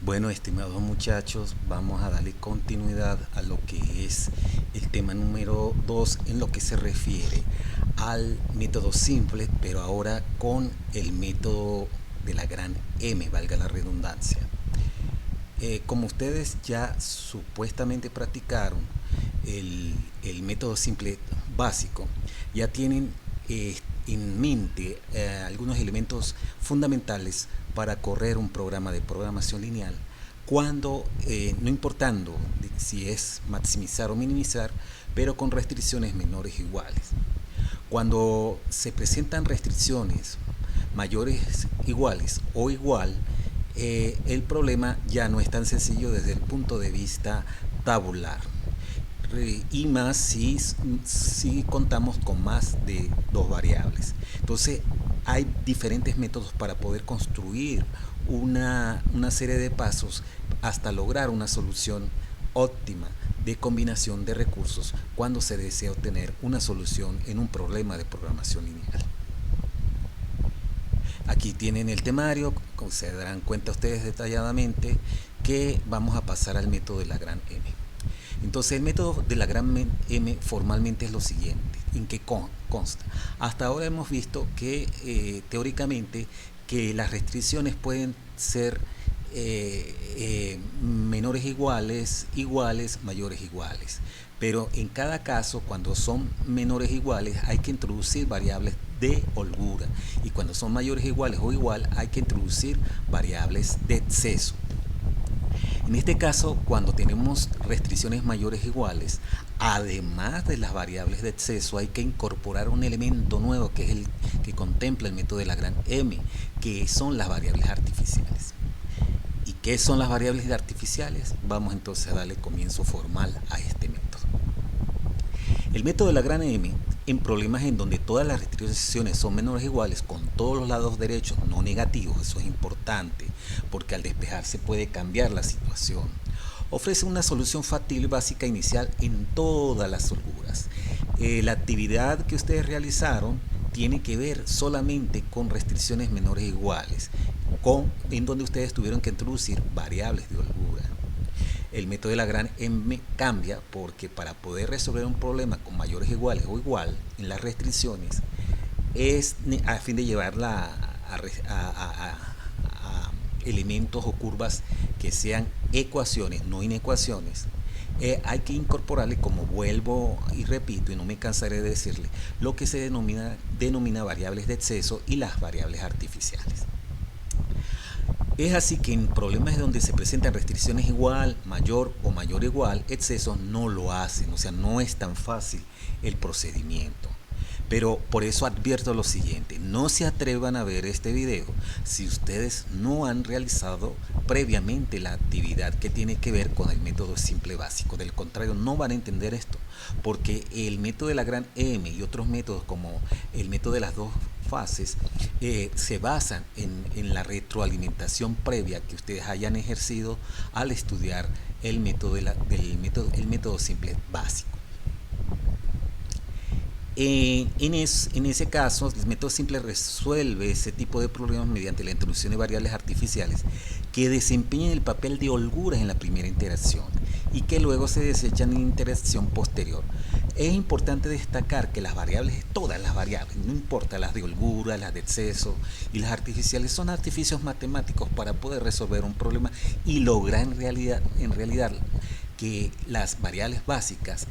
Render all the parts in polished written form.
Bueno, estimados muchachos, vamos a darle continuidad a lo que es el tema número 2 en lo que se refiere al método simple, pero ahora con el método de la gran M, valga la redundancia. Como ustedes ya supuestamente practicaron el método simple básico, ya tienen en mente algunos elementos fundamentales para correr un programa de programación lineal, cuando, no importando si es maximizar o minimizar, pero con restricciones menores o iguales. Cuando se presentan restricciones mayores, iguales o igual, el problema ya no es tan sencillo desde el punto de vista tabular. Y más si contamos con más de dos variables. Entonces hay diferentes métodos para poder construir una serie de pasos hasta lograr una solución óptima de combinación de recursos cuando se desea obtener una solución en un problema de programación lineal. Aquí tienen el temario, como se darán cuenta ustedes detalladamente, que vamos a pasar al método de la gran M. Entonces el método de la gran M formalmente es lo siguiente, en que consta. Hasta ahora hemos visto que teóricamente que las restricciones pueden ser menores iguales, iguales, mayores iguales. Pero en cada caso, cuando son menores iguales, hay que introducir variables de holgura. Y cuando son mayores iguales o igual, hay que introducir variables de exceso. En este caso, cuando tenemos restricciones mayores iguales, además de las variables de exceso, hay que incorporar un elemento nuevo que es el que contempla el método de la gran M, que son las variables artificiales. ¿Y qué son las variables artificiales? Vamos entonces a darle comienzo formal a este método. El método de la gran M, en problemas en donde todas las restricciones son menores o iguales con todos los lados derechos no negativos, eso es importante porque al despejarse puede cambiar la situación, ofrece una solución factible básica inicial en todas las holguras. La actividad que ustedes realizaron tiene que ver solamente con restricciones menores o iguales, en donde ustedes tuvieron que introducir variables de holgura. El método de la gran M cambia porque para poder resolver un problema con mayores iguales o igual en las restricciones es a fin de llevarla a elementos o curvas que sean ecuaciones, no inecuaciones. Hay que incorporarle, como vuelvo y repito y no me cansaré de decirle, lo que se denomina variables de exceso y las variables artificiales. Es así que en problemas donde se presentan restricciones igual, mayor o mayor igual, excesos no lo hacen, o sea, no es tan fácil el procedimiento. Pero por eso advierto lo siguiente, no se atrevan a ver este video si ustedes no han realizado previamente la actividad que tiene que ver con el método simple básico. Del contrario, no van a entender esto, porque el método de la gran M y otros métodos como el método de las dos fases se basan en la retroalimentación previa que ustedes hayan ejercido al estudiar el método simple básico. En ese caso, el método simple resuelve ese tipo de problemas mediante la introducción de variables artificiales que desempeñan el papel de holguras en la primera interacción y que luego se desechan en interacción posterior. Es importante destacar que las variables, todas las variables, no importa las de holgura, las de exceso y las artificiales, son artificios matemáticos para poder resolver un problema y lograr en realidad que las variables básicas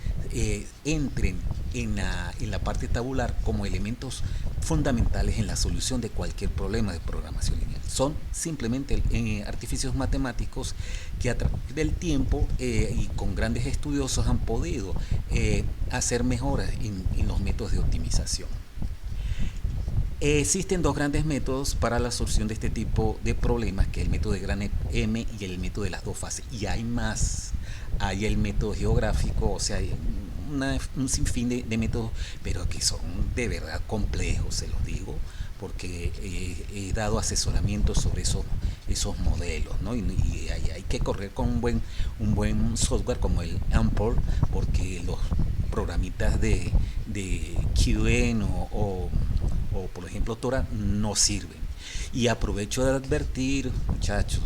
entren en la parte tabular como elementos fundamentales en la solución de cualquier problema de programación lineal. Son simplemente artificios matemáticos que a través del tiempo y con grandes estudiosos han podido hacer mejoras en los métodos de optimización. Existen dos grandes métodos para la solución de este tipo de problemas, que es el método de gran M y el método de las dos fases. Y hay más. Hay el método geográfico, o sea, hay un sinfín de métodos, pero que son de verdad complejos, se los digo, porque he dado asesoramiento sobre esos modelos, ¿no? Y hay que correr con un buen software como el Amport, porque los programitas de Qwen o por ejemplo Tora no sirven. Y aprovecho de advertir, muchachos,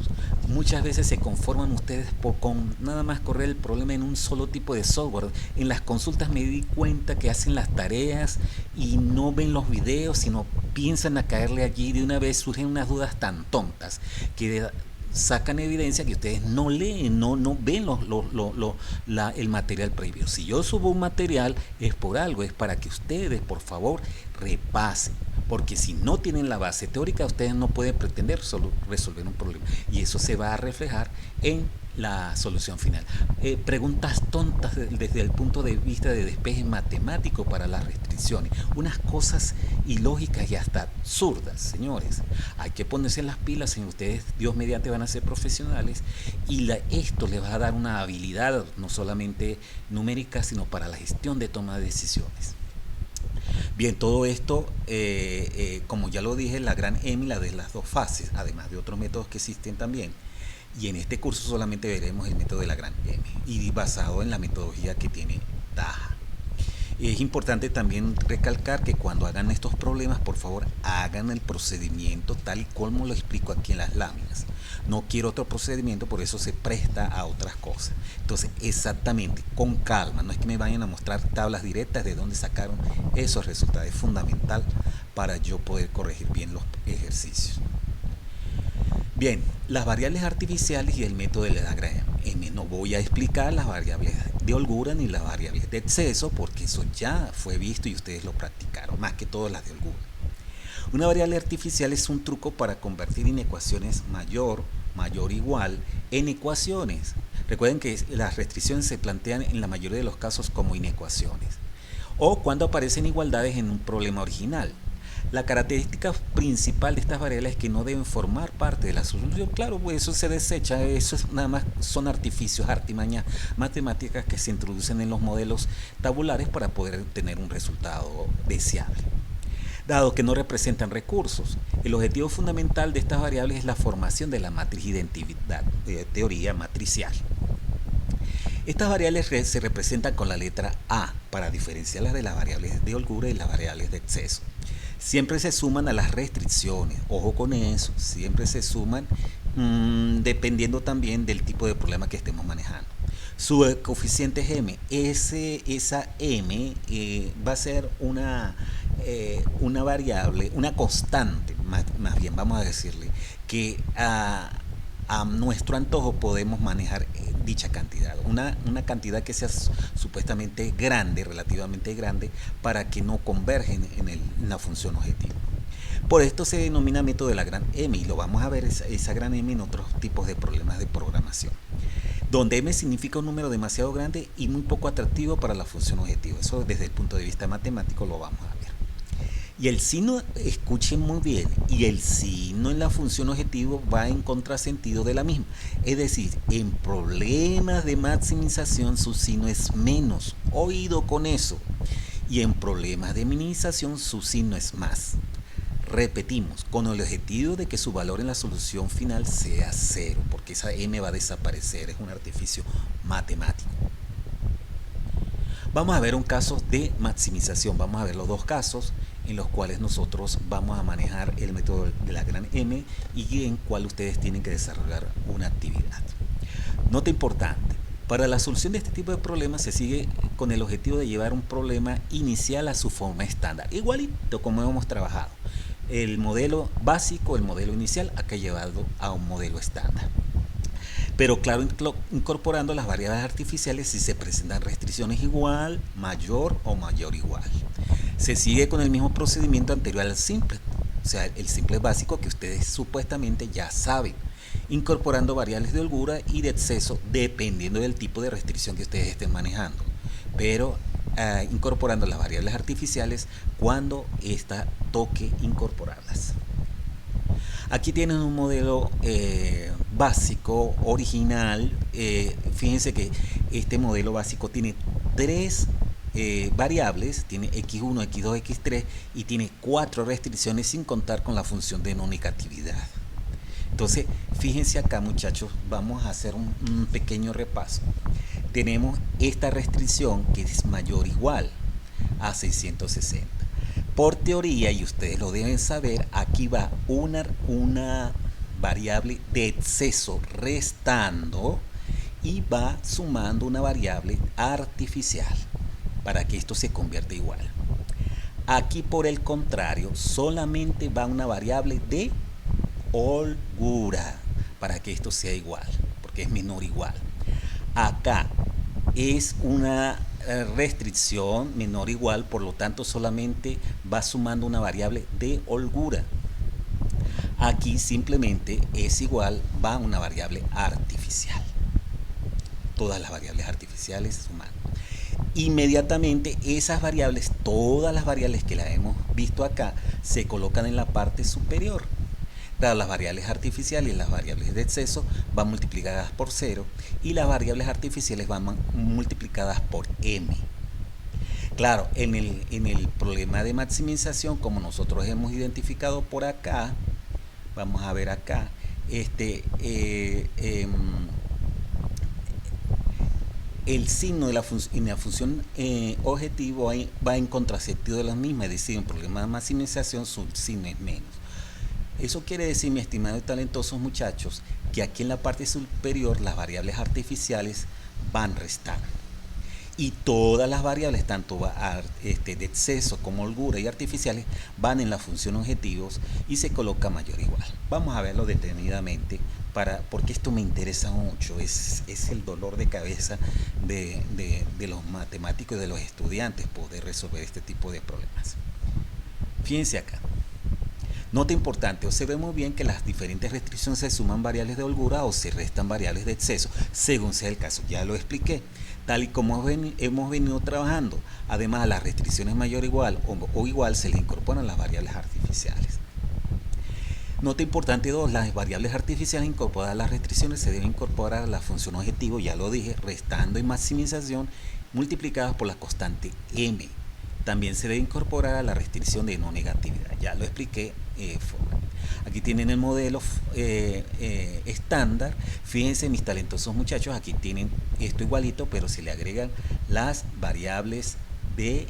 Muchas veces se conforman ustedes con nada más correr el problema en un solo tipo de software. En las consultas me di cuenta que hacen las tareas y no ven los videos, sino piensan a caerle allí. De una vez surgen unas dudas tan tontas que sacan evidencia que ustedes no leen, no ven el material previo. Si yo subo un material es por algo, es para que ustedes por favor repasen, porque si no tienen la base teórica ustedes no pueden pretender solo resolver un problema, y eso se va a reflejar en la solución final. Preguntas tontas desde el punto de vista de despeje matemático para las restricciones, unas cosas ilógicas y hasta absurdas, señores. Hay que ponerse las pilas, en ustedes Dios mediante van a ser profesionales, y esto les va a dar una habilidad no solamente numérica sino para la gestión de toma de decisiones. Bien, todo esto, como ya lo dije, la gran M, la de las dos fases, además de otros métodos que existen también. Y en este curso solamente veremos el método de la gran M, y basado en la metodología que tiene Taha. Es importante también recalcar que cuando hagan estos problemas, por favor, hagan el procedimiento tal y como lo explico aquí en las láminas. No quiero otro procedimiento, por eso se presta a otras cosas. Entonces, exactamente, con calma, no es que me vayan a mostrar tablas directas de dónde sacaron esos resultados. Es fundamental para yo poder corregir bien los ejercicios. Bien, las variables artificiales y el método de la gran M. No voy a explicar las variables de holgura ni las variables de exceso, porque eso ya fue visto y ustedes lo practicaron, más que todo las de holgura. Una variable artificial es un truco para convertir inecuaciones mayor, igual en ecuaciones. Recuerden que las restricciones se plantean en la mayoría de los casos como inecuaciones, o cuando aparecen igualdades en un problema original. La característica principal de estas variables es que no deben formar parte de la solución. Claro, pues eso se desecha, eso nada más son artificios, artimañas matemáticas que se introducen en los modelos tabulares para poder obtener un resultado deseable. Dado que no representan recursos, el objetivo fundamental de estas variables es la formación de la matriz identidad, teoría matricial. Estas variables se representan con la letra A para diferenciarlas de las variables de holgura y las variables de exceso. Siempre se suman a las restricciones, ojo con eso, siempre se suman dependiendo también del tipo de problema que estemos manejando. Su coeficiente es M, esa M va a ser una variable, una constante, más bien vamos a decirle, que a nuestro antojo podemos manejar dicha cantidad, una cantidad que sea supuestamente grande, relativamente grande, para que no convergen en la función objetivo. Por esto se denomina método de la gran M, y lo vamos a ver esa gran M en otros tipos de problemas de programación, donde M significa un número demasiado grande y muy poco atractivo para la función objetivo. Eso desde el punto de vista matemático lo vamos a ver. Y el signo, escuchen muy bien, y el signo en la función objetivo va en contrasentido de la misma. Es decir, en problemas de maximización su signo es menos, oído con eso. Y en problemas de minimización su signo es más. Repetimos, con el objetivo de que su valor en la solución final sea 0, porque esa M va a desaparecer, es un artificio matemático. Vamos a ver un caso de maximización, vamos a ver los dos casos en los cuales nosotros vamos a manejar el método de la gran M y en cual ustedes tienen que desarrollar una actividad. Nota importante, para la solución de este tipo de problemas se sigue con el objetivo de llevar un problema inicial a su forma estándar, igualito como hemos trabajado. El modelo básico, el modelo inicial, acá llevado a un modelo estándar. Pero claro, incorporando las variables artificiales si se presentan restricciones igual, mayor o mayor igual. Se sigue con el mismo procedimiento anterior al simple, o sea, el simple básico que ustedes supuestamente ya saben, incorporando variables de holgura y de exceso dependiendo del tipo de restricción que ustedes estén manejando, pero incorporando las variables artificiales cuando ésta toque incorporarlas. Aquí tienen un modelo básico, original. Fíjense que este modelo básico tiene 3 variables, tiene x1, x2, x3 y tiene 4 restricciones sin contar con la función de no negatividad. Entonces, fíjense acá, muchachos, vamos a hacer un pequeño repaso. Tenemos esta restricción que es mayor o igual a 660. Por teoría, y ustedes lo deben saber, aquí va una variable de exceso restando y va sumando una variable artificial para que esto se convierta igual. Aquí, por el contrario, solamente va una variable de holgura para que esto sea igual, porque es menor o igual. Acá es una restricción menor o igual, por lo tanto solamente va sumando una variable de holgura. Aquí simplemente es igual, va una variable artificial. Todas las variables artificiales suman. Inmediatamente esas variables, todas las variables que las hemos visto acá, se colocan en la parte superior. Claro, las variables artificiales y las variables de exceso van multiplicadas por 0 y las variables artificiales van multiplicadas por m. Claro, en el problema de maximización, como nosotros hemos identificado por acá, vamos a ver acá, el signo de la función objetivo va en contrasentido de la misma, es decir, en problema de maximización su signo es menos. Eso quiere decir, mis estimados y talentosos muchachos, que aquí en la parte superior las variables artificiales van restando. Y todas las variables, tanto de exceso como holgura y artificiales, van en la función objetivos y se coloca mayor o igual. Vamos a verlo detenidamente, porque esto me interesa mucho, es el dolor de cabeza de los matemáticos y de los estudiantes poder resolver este tipo de problemas. Fíjense acá. Nota importante, observemos bien que las diferentes restricciones se suman variables de holgura o se restan variables de exceso, según sea el caso. Ya lo expliqué, tal y como hemos venido trabajando. Además, a las restricciones mayor o igual o igual se le incorporan las variables artificiales. Nota importante 2, las variables artificiales incorporadas a las restricciones se deben incorporar a la función objetivo, ya lo dije, restando y maximización multiplicadas por la constante m. También se debe incorporar a la restricción de no negatividad, ya lo expliqué. Aquí tienen el modelo estándar. Fíjense, mis talentosos muchachos, aquí tienen esto igualito, pero se le agregan las variables de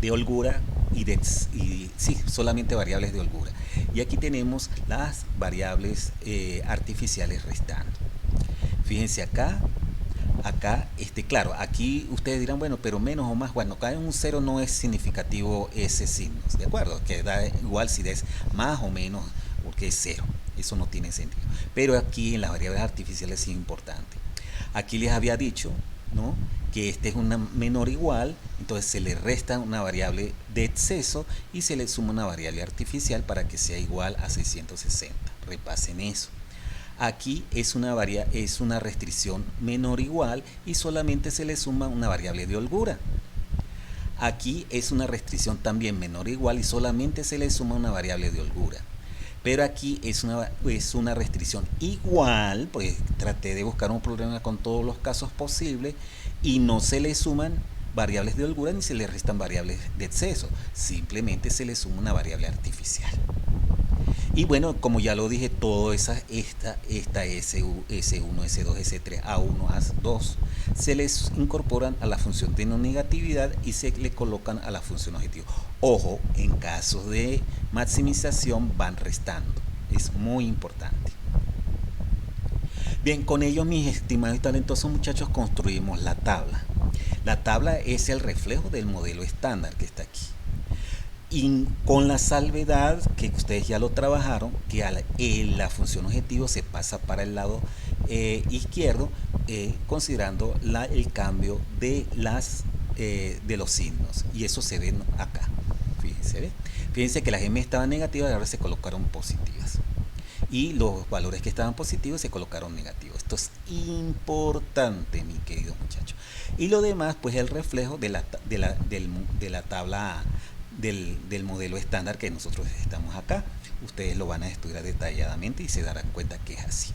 holgura y sí, solamente variables de holgura. Y aquí tenemos las variables artificiales restando. Fíjense acá, claro, aquí ustedes dirán, bueno, pero menos o más, bueno, acá en un 0 no es significativo ese signo, ¿de acuerdo? Que da igual si es más o menos, porque es 0, eso no tiene sentido. Pero aquí en las variables artificiales sí es importante. Aquí les había dicho, ¿no?, que este es una menor o igual, entonces se le resta una variable de exceso y se le suma una variable artificial para que sea igual a 660. Repasen eso. Aquí es una restricción menor o igual y solamente se le suma una variable de holgura. Aquí es una restricción también menor o igual y solamente se le suma una variable de holgura. Pero aquí es una restricción igual, pues traté de buscar un problema con todos los casos posibles y no se le suman variables de holgura ni se le restan variables de exceso, simplemente se le suma una variable artificial. Y bueno, como ya lo dije, todo esta S1, S2, S3, A1, A2 se les incorporan a la función de no negatividad y se le colocan a la función objetivo. Ojo, en casos de maximización van restando, es muy importante. Bien, con ello, mis estimados y talentosos muchachos, construimos la tabla. La tabla es el reflejo del modelo estándar que está aquí. Y con la salvedad, que ustedes ya lo trabajaron, que la función objetivo se pasa para el lado izquierdo, considerando el cambio de los signos. Y eso se ve acá. Fíjense, ¿ve? Fíjense que las m estaban negativas y ahora se colocaron positivas. Y los valores que estaban positivos se colocaron negativos. Esto es importante, mi querido muchacho. Y lo demás, pues el reflejo de la tabla del modelo estándar que nosotros estamos acá. Ustedes lo van a estudiar detalladamente y se darán cuenta que es así.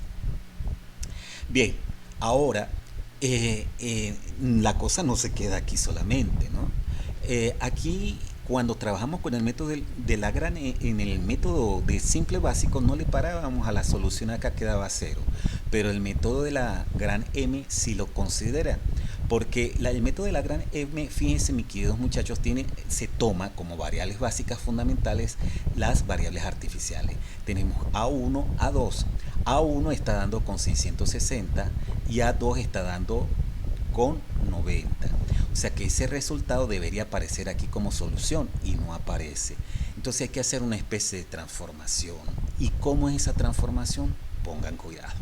Bien, ahora la cosa no se queda aquí solamente, ¿no? Aquí, cuando trabajamos con el método de la gran E, en el método de simple básico no le parábamos a la solución, acá quedaba 0, pero el método de la gran M sí lo considera. Porque el método de la gran M, fíjense mis queridos muchachos, se toma como variables básicas fundamentales las variables artificiales. Tenemos A1, A2. A1 está dando con 660 y A2 está dando con 90. O sea que ese resultado debería aparecer aquí como solución y no aparece. Entonces hay que hacer una especie de transformación. ¿Y cómo es esa transformación? Pongan cuidado.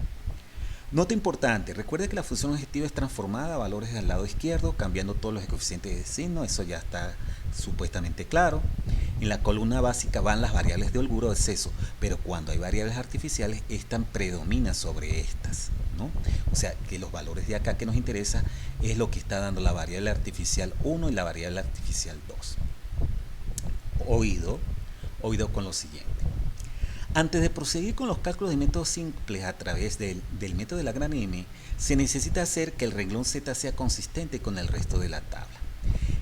Nota importante, recuerde que la función objetiva es transformada a valores al lado izquierdo, cambiando todos los coeficientes de signo, eso ya está supuestamente claro. En la columna básica van las variables de holgura o exceso, pero cuando hay variables artificiales, esta predomina sobre estas, ¿no? O sea, que los valores de acá que nos interesa es lo que está dando la variable artificial 1 y la variable artificial 2. Oído con lo siguiente. Antes de proseguir con los cálculos de métodos simples a través del método de la gran M, se necesita hacer que el renglón Z sea consistente con el resto de la tabla.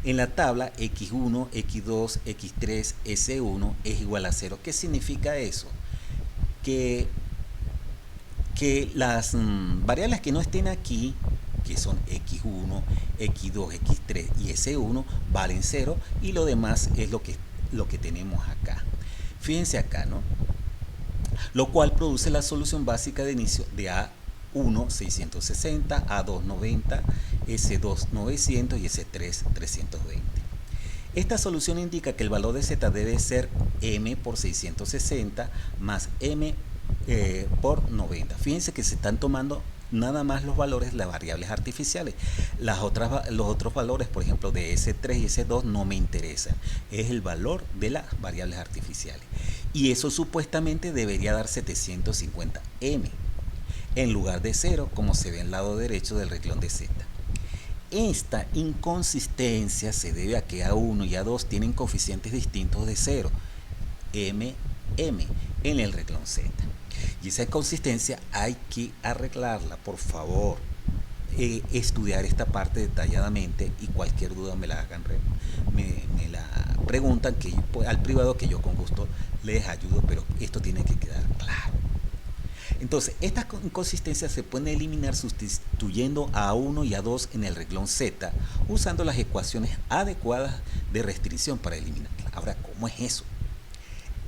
En la tabla X1, X2, X3, S1 es igual a 0. ¿Qué significa eso? Que las variables que no estén aquí, que son X1, X2, X3 y S1, valen 0 y lo demás es lo que tenemos acá. Fíjense acá, ¿no? Lo cual produce la solución básica de inicio de A1 660, A2 90, S2 900 y S3 320. Esta solución indica que el valor de Z debe ser M por 660 más M por 90. Fíjense que se están tomando nada más los valores de las variables artificiales. Los otros valores, por ejemplo, de S3 y S2 no me interesan. Es el valor de las variables artificiales. Y eso supuestamente debería dar 750M en lugar de 0, como se ve en el lado derecho del renglón de Z. Esta inconsistencia se debe a que A1 y A2 tienen coeficientes distintos de 0, M, M, en el renglón Z. Y esa inconsistencia hay que arreglarla, por favor. Estudiar esta parte detalladamente y cualquier duda me la hagan, me la preguntan al privado, que yo con gusto les ayudo, pero esto tiene que quedar claro. Entonces, estas inconsistencias se pueden eliminar sustituyendo a A1 y A2 en el renglón Z, usando las ecuaciones adecuadas de restricción para eliminarlas. Ahora, ¿cómo es eso?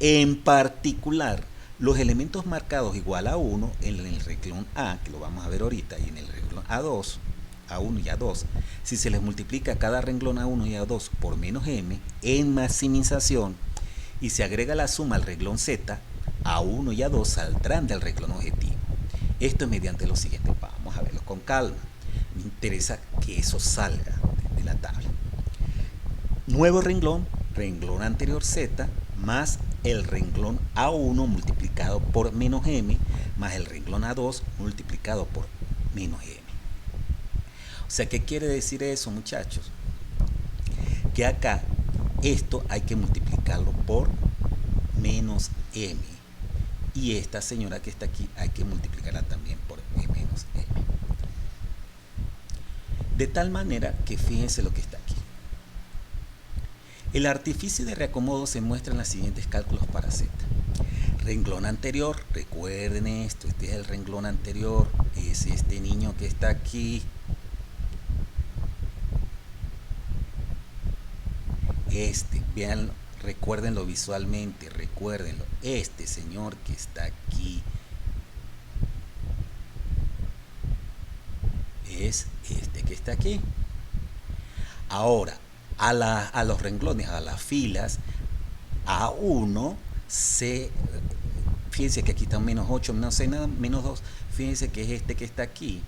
En particular, los elementos marcados igual a 1 en el renglón A, que lo vamos a ver ahorita, y en el renglón A2, A1 y A2, si se les multiplica cada renglón A1 y A2 por menos M en maximización y se agrega la suma al renglón Z, A1 y A2 saldrán del renglón objetivo. Esto es mediante lo siguiente, vamos a verlo con calma. Me interesa que eso salga de la tabla. Nuevo renglón, renglón anterior Z, más el renglón A1 multiplicado por menos M, más el renglón A2 multiplicado por menos M. O sea, ¿qué quiere decir eso, muchachos? Que acá esto hay que multiplicarlo por menos M. Y esta señora que está aquí hay que multiplicarla también por menos M. De tal manera que fíjense lo que está aquí. El artificio de reacomodo se muestra en los siguientes cálculos para Z. Renglón anterior, recuerden esto, este es el renglón anterior, es este niño que está aquí. Vean, recuérdenlo visualmente, recuérdenlo, este señor que está aquí es este que está aquí. Ahora, a los renglones, a las filas, A1 fíjense que aquí está menos 8, menos 6, menos 2, fíjense que es este que está aquí.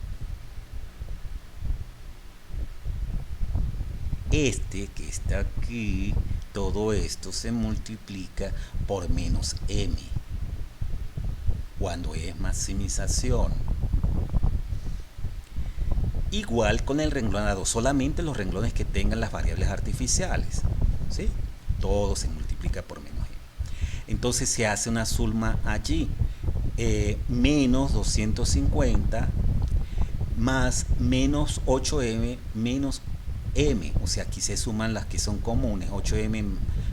Este que está aquí, todo esto se multiplica por menos M cuando es maximización. Igual con el renglón A2, solamente los renglones que tengan las variables artificiales, ¿sí? Todo se multiplica por menos M. Entonces se hace una suma allí, menos 250 más menos 8M menos M, o sea, aquí se suman las que son comunes, 8M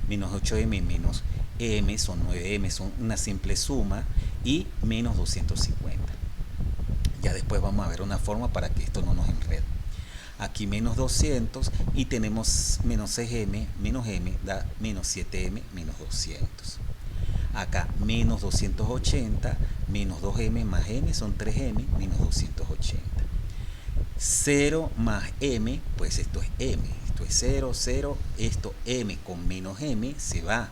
menos 8M menos M son 9M, son una simple suma, y menos 250. Ya después vamos a ver una forma para que esto no nos enrede. aquí menos 200 y tenemos menos 6m menos m da menos 7m menos 200. Acá menos 280 menos 2m más m son 3m menos 280. 0 más m, pues esto es m, esto es 0, 0, esto m con menos m se va,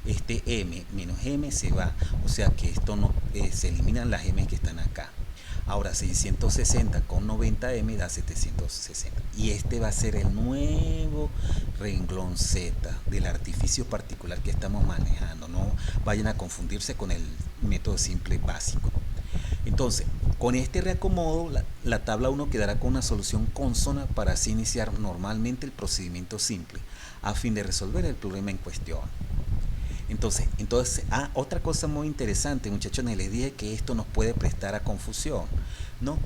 este m menos m se va, o sea que esto no se eliminan las m que están acá. Ahora 660 con 90m da 760 y este va a ser el nuevo renglón Z del artificio particular que estamos manejando. No vayan a confundirse con el método simple básico. Entonces, con este reacomodo, la tabla 1 quedará con una solución consona para así iniciar normalmente el procedimiento simple a fin de resolver el problema en cuestión. Entonces, otra cosa muy interesante, muchachos, les dije que esto nos puede prestar a confusión, ¿no?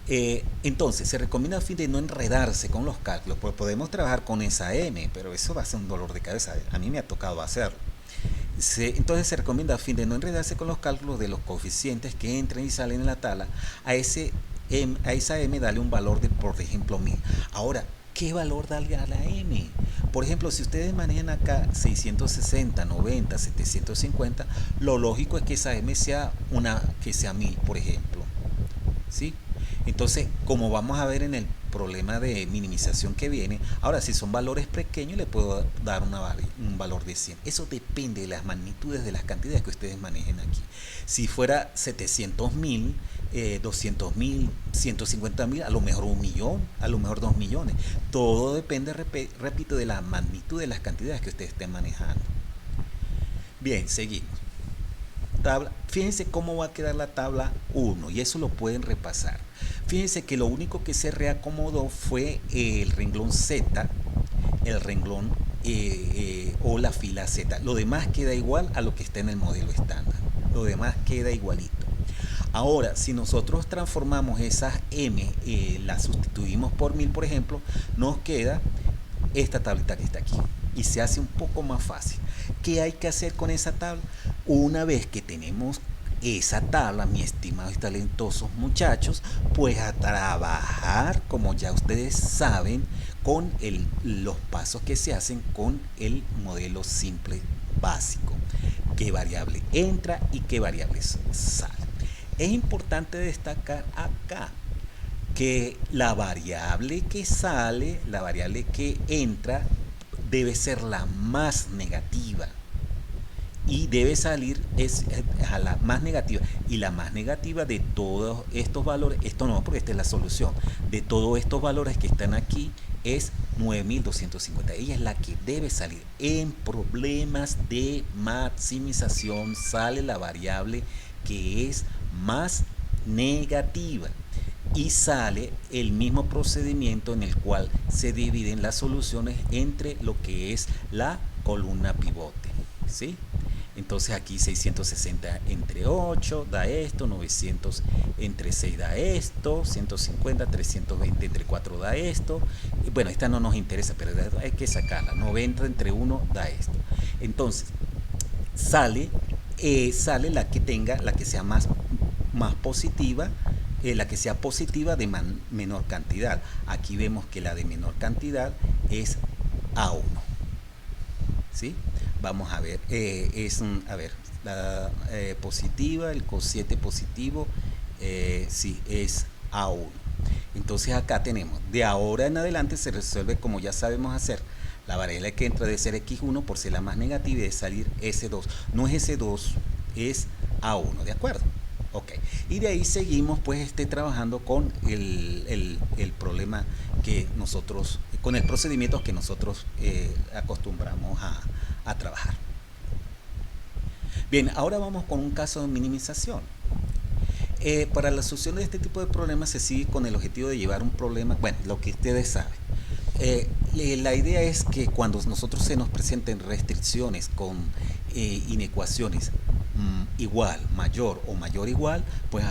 Entonces, se recomienda a fin de no enredarse con los cálculos, porque podemos trabajar con esa m, pero eso va a ser un dolor de cabeza. A mí me ha tocado hacerlo. Entonces se recomienda a fin de no enredarse con los cálculos de los coeficientes que entran y salen en la tabla, a esa m dale un valor de, por ejemplo, 1000. Ahora, ¿qué valor darle a la m? Por ejemplo, si ustedes manejan acá 660, 90, 750, lo lógico es que esa m sea que sea 1000, por ejemplo, ¿sí? Entonces, como vamos a ver en el problema de minimización que viene, ahora si son valores pequeños le puedo dar un valor de 100. Eso depende de las magnitudes de las cantidades que ustedes manejen aquí. Si fuera 700.000, 200.000, 150.000, a lo mejor 1 millón, a lo mejor 2 millones. Todo depende, repito, de la magnitud de las cantidades que ustedes estén manejando. Bien, seguimos. Fíjense cómo va a quedar la tabla 1 y eso lo pueden repasar. Fíjense que lo único que se reacomodó fue el renglón Z, el renglón o la fila Z. Lo demás queda igual a lo que está en el modelo estándar. Lo demás queda igualito. Ahora, si nosotros transformamos esas m, las sustituimos por 1000, por ejemplo, nos queda esta tablita que está aquí y se hace un poco más fácil. ¿Qué hay que hacer con esa tabla? Una vez que tenemos esa tabla, mis estimados y talentosos muchachos, pues a trabajar, como ya ustedes saben, con los pasos que se hacen con el modelo simple básico. ¿Qué variable entra y qué variable sale? Es importante destacar acá que la variable que sale, la variable que entra, debe ser la más negativa y debe salir a la más negativa, y la más negativa de todos estos valores, esto no, porque esta es la solución, de todos estos valores que están aquí es 9250. Ella es la que debe salir. En problemas de maximización sale la variable que es más negativa y sale el mismo procedimiento en el cual se dividen las soluciones entre lo que es la columna pivote, ¿sí? Entonces aquí 660 entre 8 da esto, 900 entre 6 da esto, 150, 320 entre 4 da esto. Bueno, esta no nos interesa, pero hay que sacarla. 90 entre 1 da esto. Entonces sale la que sea más positiva, la que sea positiva de menor cantidad. Aquí vemos que la de menor cantidad es A1, ¿sí? Vamos a ver, la positiva, el cociente positivo, sí, es A1. Entonces acá tenemos, de ahora en adelante se resuelve como ya sabemos hacer. La variable que entra debe ser X1 por ser la más negativa y debe salir S2. No es S2, es A1, ¿de acuerdo? Ok, y de ahí seguimos pues trabajando con el problema que nosotros, con el procedimiento que nosotros acostumbramos a trabajar. Bien, ahora vamos con un caso de minimización. Para la solución de este tipo de problemas se sigue con el objetivo de llevar un problema, bueno, lo que ustedes saben. La idea es que cuando nosotros se nos presenten restricciones con inecuaciones igual, mayor o mayor igual, pues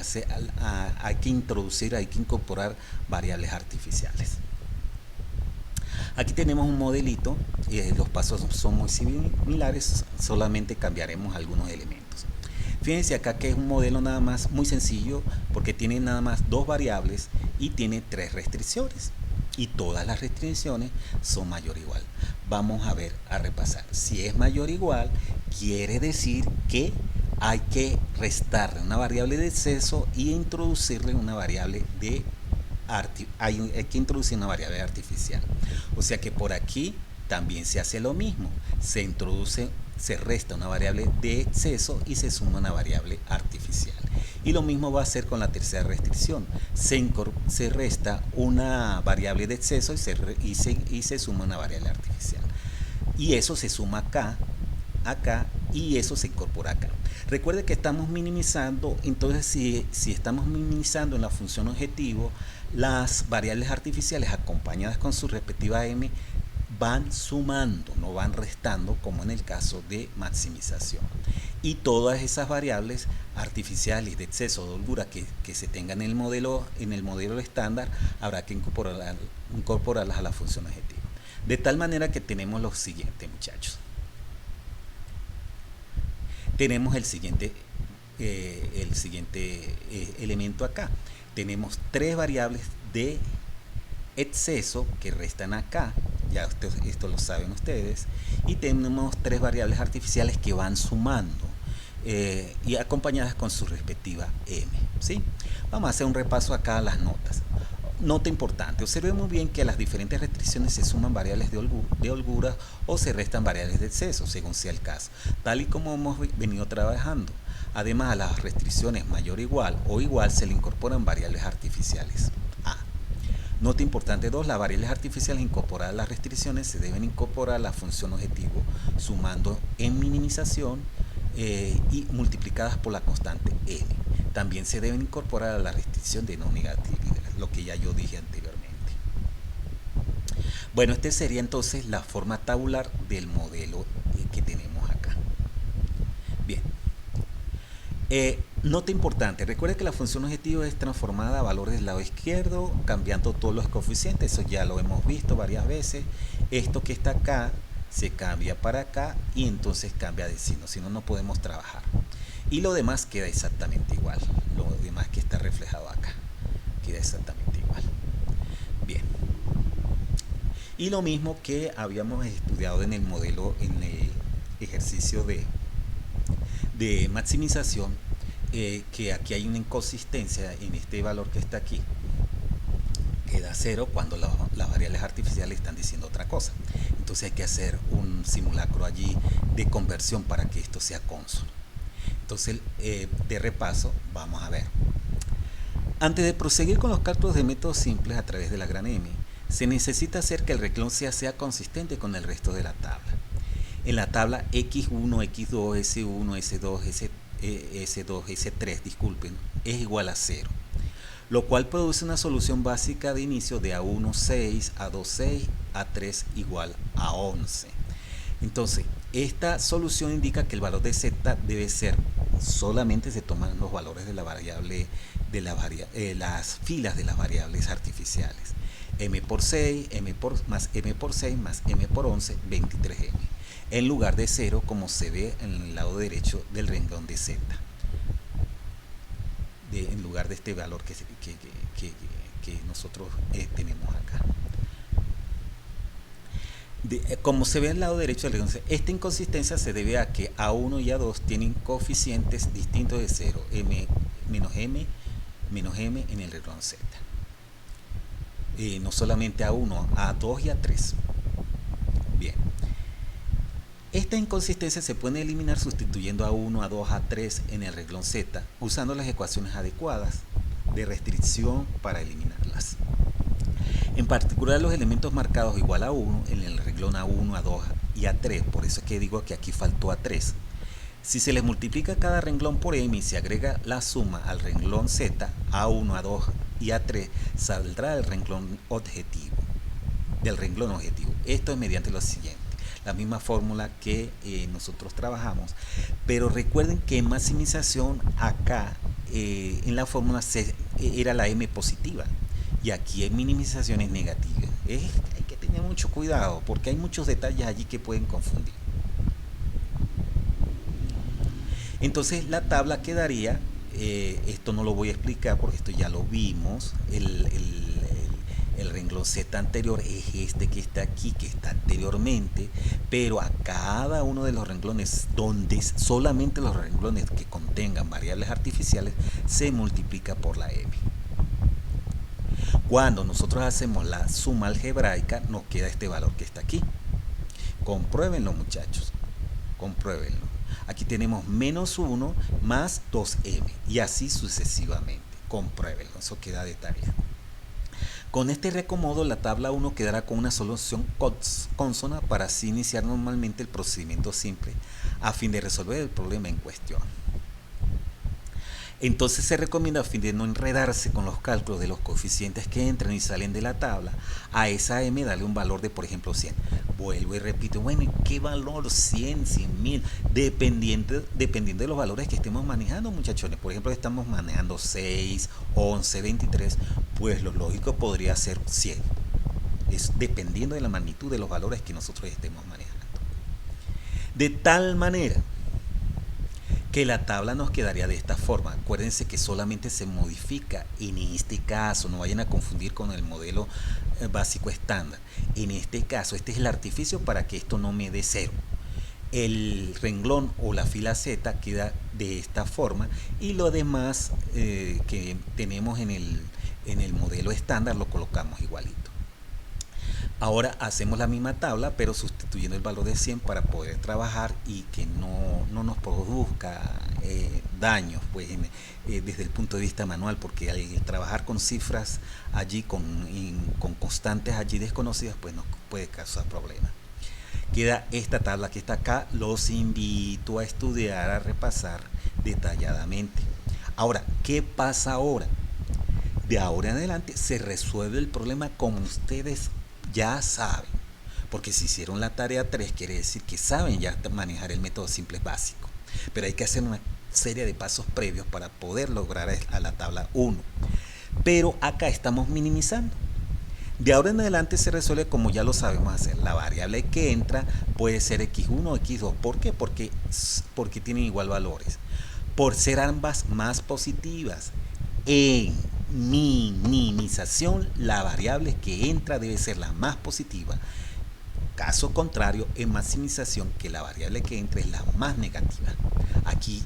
hay que incorporar variables artificiales. Aquí tenemos un modelito, los pasos son muy similares, solamente cambiaremos algunos elementos. Fíjense acá que es un modelo nada más muy sencillo porque tiene nada más dos variables y tiene tres restricciones. Y todas las restricciones son mayor o igual. Vamos a ver, a repasar. Si es mayor o igual, quiere decir que hay que restarle una variable de exceso y introducirle una variable de hay que introducir una variable artificial. O sea que por aquí también se hace lo mismo. Se resta una variable de exceso y se suma una variable artificial. Y lo mismo va a hacer con la tercera restricción. Se resta una variable de exceso y se suma una variable artificial. Y eso se suma acá y eso se incorpora acá. Recuerde que estamos minimizando, entonces si estamos minimizando en la función objetivo, las variables artificiales acompañadas con su respectiva m van sumando, no van restando como en el caso de maximización. Y todas esas variables artificiales de exceso o de holgura que se tengan en el modelo estándar habrá que incorporarlas a la función objetiva. De tal manera que tenemos lo siguiente, muchachos. Tenemos el siguiente elemento acá. Tenemos tres variables de exceso que restan acá, ya esto lo saben ustedes, y tenemos tres variables artificiales que van sumando y acompañadas con su respectiva m, ¿sí? Vamos a hacer un repaso acá a las notas. Nota importante, observemos bien que a las diferentes restricciones se suman variables de holgura o se restan variables de exceso, según sea el caso, tal y como hemos venido trabajando. Además, a las restricciones mayor o igual se le incorporan variables artificiales. Nota importante 2, las variables artificiales incorporadas a las restricciones se deben incorporar a la función objetivo sumando en minimización y multiplicadas por la constante n. También se deben incorporar a la restricción de no negatividad, lo que ya yo dije anteriormente. Bueno, este sería entonces la forma tabular del modelo que tenemos acá. Bien. Nota importante, recuerde que la función objetivo es transformada a valores del lado izquierdo, cambiando todos los coeficientes, eso ya lo hemos visto varias veces. Esto que está acá se cambia para acá y entonces cambia de signo, si no, no podemos trabajar. Y lo demás queda exactamente igual, lo demás que está reflejado acá, queda exactamente igual. Bien. Y lo mismo que habíamos estudiado en el modelo, en el ejercicio de maximización, que aquí hay una inconsistencia en este valor que está aquí, queda 0 cuando las variables artificiales están diciendo otra cosa. Entonces hay que hacer un simulacro allí de conversión para que esto sea cónsono. Entonces, de repaso, vamos a ver. Antes de proseguir con los cálculos de métodos simples a través de la gran M, se necesita hacer que el renglón sea consistente con el resto de la tabla. En la tabla X1, X2, S1, S2, S2, S3, disculpen, es igual a 0, lo cual produce una solución básica de inicio de A1, 6, A2, 6, A3 igual a 11. Entonces, esta solución indica que el valor de Z debe ser, solamente se toman los valores de la variable, las filas de las variables artificiales. M por 6, más M por 6, más M por 11, 23M. En lugar de 0, como se ve en el lado derecho del renglón de Z. En lugar de este valor que nosotros tenemos acá. Como se ve en el lado derecho del renglón Z, esta inconsistencia se debe a que A1 y A2 tienen coeficientes distintos de 0, menos M en el renglón Z. No solamente A1, A2 y A3. Bien. Esta inconsistencia se puede eliminar sustituyendo A1, A2, A3 en el renglón Z, usando las ecuaciones adecuadas de restricción para eliminarlas. En particular, los elementos marcados igual a 1 en el renglón A1, A2 y A3, por eso es que digo que aquí faltó A3. Si se les multiplica cada renglón por M y se agrega la suma al renglón Z, A1, A2 y A3, saldrá del renglón objetivo. Esto es mediante lo siguiente. La misma fórmula que nosotros trabajamos, pero recuerden que en maximización acá en la fórmula era la M positiva y aquí en minimización es negativa. Hay que tener mucho cuidado porque hay muchos detalles allí que pueden confundir. Entonces la tabla quedaría, esto no lo voy a explicar porque esto ya lo vimos, el renglón Z anterior es este que está aquí, que está anteriormente, pero a cada uno de los renglones, donde solamente los renglones que contengan variables artificiales, se multiplica por la M. Cuando nosotros hacemos la suma algebraica, nos queda este valor que está aquí. Compruébenlo, muchachos, compruébenlo. Aquí tenemos menos 1 más 2m y así sucesivamente. Compruébenlo, eso queda de tarea. Con este reacomodo, la tabla 1 quedará con una solución consona para así iniciar normalmente el procedimiento simple a fin de resolver el problema en cuestión. Entonces se recomienda, a fin de no enredarse con los cálculos de los coeficientes que entran y salen de la tabla, a esa m darle un valor de, por ejemplo, 100. Vuelvo y repito, bueno, ¿qué valor? 100, 100 mil, dependiendo de los valores que estemos manejando, muchachones. Por ejemplo, estamos manejando 6, 11, 23, pues lo lógico podría ser 100. Es dependiendo de la magnitud de los valores que nosotros estemos manejando. De tal manera que la tabla nos quedaría de esta forma. Acuérdense que solamente se modifica en este caso, no vayan a confundir con el modelo básico estándar. En este caso, este es el artificio para que esto no me dé 0. El renglón o la fila Z queda de esta forma y lo demás que tenemos en el modelo estándar lo colocamos igualito. Ahora hacemos la misma tabla, pero sustituyendo el valor de 100 para poder trabajar y que no nos produzca daños pues, desde el punto de vista manual, porque al trabajar con cifras allí, con constantes allí desconocidas, pues nos puede causar problemas. Queda esta tabla que está acá, los invito a estudiar, a repasar detalladamente. Ahora, ¿qué pasa ahora? De ahora en adelante se resuelve el problema como ustedes ya saben, porque si hicieron la tarea 3 quiere decir que saben ya manejar el método simple básico, pero hay que hacer una serie de pasos previos para poder lograr a la tabla 1, pero acá estamos minimizando. De ahora en adelante se resuelve como ya lo sabemos hacer. La variable que entra puede ser x1 o x2. ¿Por qué? Porque tienen igual valores. Por ser ambas más positivas. En minimización, la variable que entra debe ser la más positiva. Caso contrario, en maximización, que la variable que entra es la más negativa. Aquí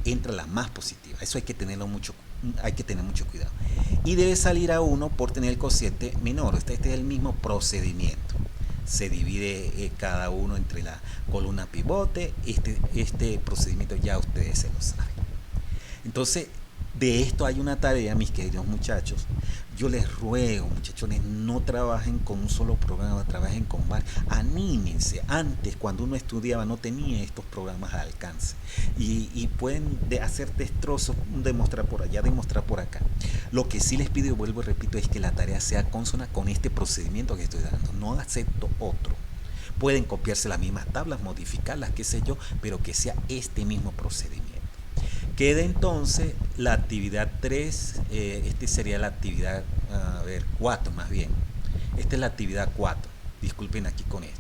entra la más positiva. Eso hay que tener mucho cuidado. Y debe salir a 1 por tener el cociente menor. Este es el mismo procedimiento. Se divide cada uno entre la columna pivote. Este procedimiento ya ustedes se lo saben. Entonces, de esto hay una tarea, mis queridos muchachos. Yo les ruego, muchachones, no trabajen con un solo programa, trabajen con varios. Anímense. Antes, cuando uno estudiaba, no tenía estos programas al alcance. Y pueden hacer destrozos, demostrar por allá, demostrar por acá. Lo que sí les pido, y vuelvo y repito, es que la tarea sea consona con este procedimiento que estoy dando. No acepto otro. Pueden copiarse las mismas tablas, modificarlas, qué sé yo, pero que sea este mismo procedimiento. Queda entonces la actividad 3, sería la actividad 4 más bien. Esta es la actividad 4, disculpen aquí con esto.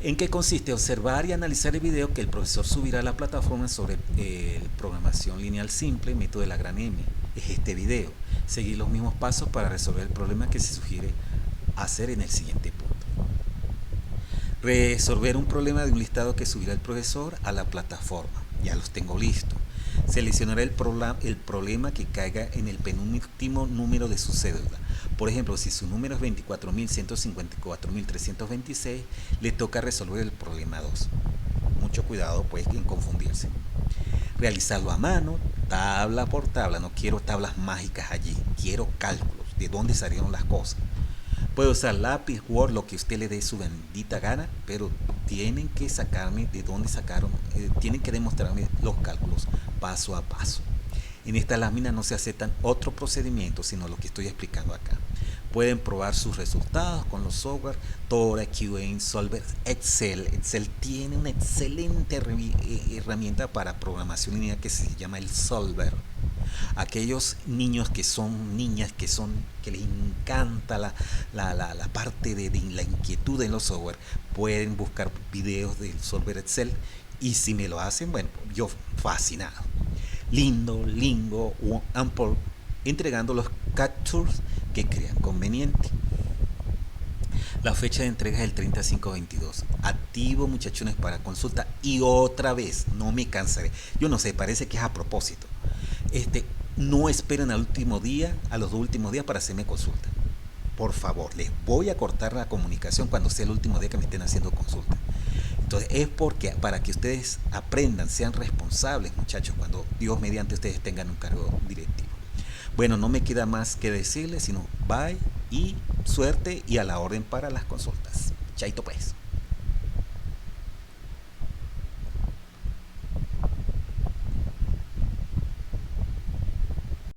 ¿En qué consiste? Observar y analizar el video que el profesor subirá a la plataforma sobre programación lineal simple, método de la gran M. Es este video. Seguir los mismos pasos para resolver el problema que se sugiere hacer en el siguiente punto. Resolver un problema de un listado que subirá el profesor a la plataforma. Ya los tengo listos. Seleccionará el problema que caiga en el penúltimo número de su cédula. Por ejemplo, si su número es 24.154.326, le toca resolver el problema 2. Mucho cuidado pues en confundirse. Realizarlo a mano, tabla por tabla. No quiero tablas mágicas allí, quiero cálculos de dónde salieron las cosas. Puede usar lápiz, Word, lo que usted le dé su bendita gana, pero tienen que sacarme de dónde sacaron, tienen que demostrarme los cálculos paso a paso. En esta lámina no se aceptan otros procedimientos, sino lo que estoy explicando acá. Pueden probar sus resultados con los software Tora, QA, Solver, Excel. Excel tiene una excelente herramienta para programación lineal que se llama el Solver. Aquellos niños que son niñas que les encanta la parte de la inquietud en los software, pueden buscar videos del Solver Excel Y si me lo hacen, bueno, yo fascinado. Lindo, Ample, entregando los captures que crean conveniente. La fecha de entrega es el 30/5/22. Activo, muchachones, para consulta. Y otra vez, no me cansaré. Yo no sé, parece que es a propósito. No esperen al último día, a los 2 últimos días para hacerme consulta. Por favor, les voy a cortar la comunicación cuando sea el último día que me estén haciendo consulta. Entonces es porque para que ustedes aprendan, sean responsables, muchachos, cuando Dios mediante ustedes tengan un cargo directivo. Bueno, no me queda más que decirles, sino bye y suerte y a la orden para las consultas. Chaito pues.